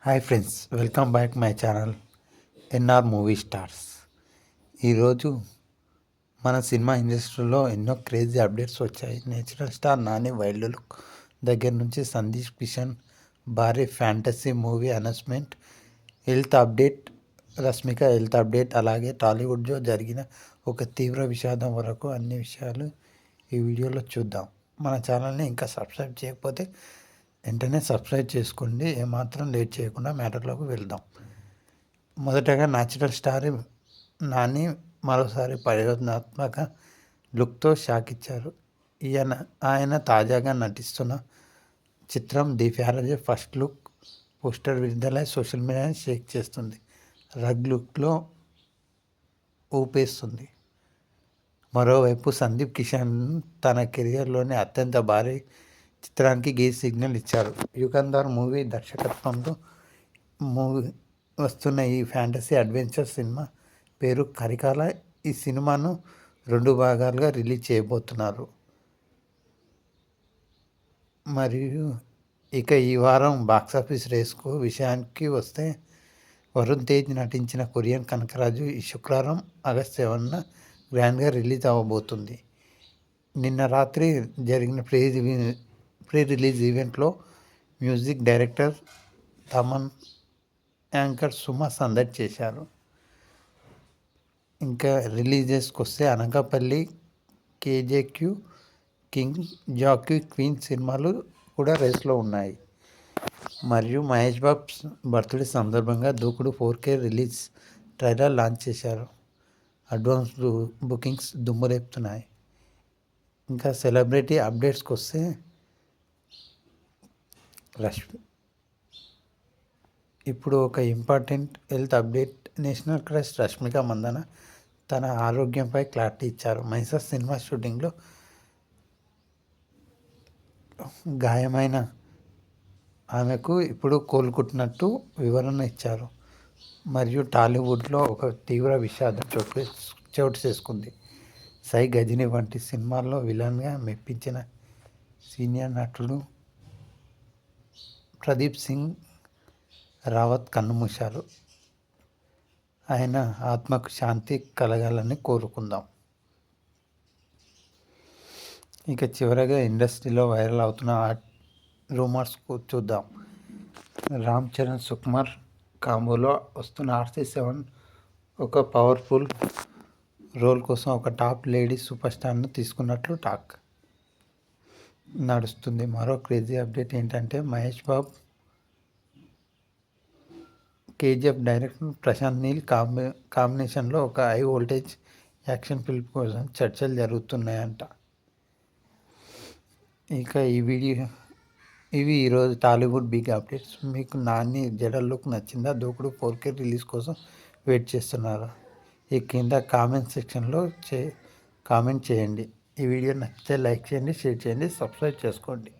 Hi friends, welcome back my channel NR movie stars. ఈరోజు మన cinema ఇండస్ట్రీలో ఎన్నో క్రేజీ అప్డేట్స్ వచ్చాయి. Natural star Nani wild look దగ్గర నుంచి సందీప్ కిషన్ భారీ fantasy movie announcement, health update, Rashmika health update, అలాగే టాలీవుడ్లో జరిగిన ఒక తీవ్ర విషాదం వరకు అన్ని విషయాలు ఈ వీడియోలో చూద్దాం. మన ఛానల్ని ఇంకా సబ్స్క్రైబ్ చేయకపోతే వెంటనే సబ్స్క్రైబ్ చేసుకోండి. ఏమాత్రం లేట్ చేయకుండా మ్యాటర్లోకి వెళ్దాం. మొదటగా న్యాచురల్ స్టార్ నాని మరోసారి పరివర్తనాత్మక లుక్తో షాక్ ఇచ్చారు. ఆయన తాజాగా నటిస్తున్న చిత్రం the Paradise first look poster విడుదలై సోషల్ మీడియాని షేక్ చేస్తుంది. రగ్ లుక్లో ఊపేస్తుంది. మరోవైపు సందీప్ కిషన్ తన కెరియర్లోనే అత్యంత భారీ చిత్రానికి సిగ్నల్ ఇచ్చారు. యుగంధర్ మూవీ దర్శకత్వంలో వస్తున్న ఈ ఫ్యాంటసీ అడ్వెంచర్ సినిమా పేరు కరికాల. ఈ సినిమాను 2 భాగాలుగా రిలీజ్ చేయబోతున్నారు. మరియు ఇక ఈ వారం బాక్సాఫీస్ రేస్కు విషయానికి వస్తే, వరుణ్ తేజ్ నటించిన కొరియన్ కనకరాజు ఈ శుక్రవారం ఆగస్టు 7న గ్రాండ్గా రిలీజ్ అవ్వబోతుంది. నిన్న రాత్రి జరిగిన ప్రీ రిలీజ్ ఈవెంట్లో music director Thaman, anchor Suma సందడి చేశారు. ఇంకా రిలీజెస్కి వస్తే అనకాపల్లి, కేజేక్యూ, కింగ్ జాకీ క్వీన్ సినిమాలు కూడా రేస్లో ఉన్నాయి. మరియు మహేష్ బాబు బర్త్డే సందర్భంగా Dookudu 4K release trailer launch చేశారు. అడ్వాన్స్ బుకింగ్స్ దుమ్మురేపుతున్నాయి. ఇంకా సెలబ్రిటీ అప్డేట్స్కి వస్తే, ఇప్పుడు ఒక important health update. National crush Rashmika Mandanna తన ఆరోగ్యంపై క్లారిటీ ఇచ్చారు. మైసర్ సినిమా షూటింగ్లో గాయమైన ఆమెకు ఇప్పుడు కోలుకుంటున్నట్టు వివరణ ఇచ్చారు. మరియు టాలీవుడ్లో ఒక తీవ్ర విషాదం చోటు చేసుకుంది. సై గజిని వంటి సినిమాల్లో విలన్గా మెప్పించిన సీనియర్ నటుడు ప్రదీప్ సింగ్ రావత్ కన్నుమూశారు. ఆయన ఆత్మకు శాంతి కలగాలని కోరుకుందాం. ఇక చివరగా ఇండస్ట్రీలో వైరల్ అవుతున్న రూమర్స్కు చూద్దాం. రామ్ చరణ్, సుకుమార్ కాంబోలో వస్తున్న RC7 ఒక పవర్ఫుల్ రోల్ కోసం ఒక టాప్ లేడీ సూపర్ స్టార్ను తీసుకున్నట్లు టాక్ నడుస్తుంది. మరో క్రేజీ అప్డేట్ ఏంటంటే, మహేష్ బాబు KGF డైరెక్టర్ ప్రశాంత్ నీల్ కాంబినేషన్లో ఒక హై వోల్టేజ్ యాక్షన్ ఫిల్మ్ కోసం చర్చలు జరుగుతున్నాయంట. ఇక ఇవి ఈరోజు టాలీవుడ్ బిగ్ అప్డేట్స్. మీకు నాని జడల్ లుక్ నచ్చిందా? దూకుడు 4K రిలీజ్ కోసం వెయిట్ చేస్తున్నారా? ఈ కింద కామెంట్ సెక్షన్లో కామెంట్ చేయండి. ఈ వీడియో నచ్చితే లైక్ చేయండి, షేర్ చేయండి, సబ్స్క్రైబ్ చేసుకోండి.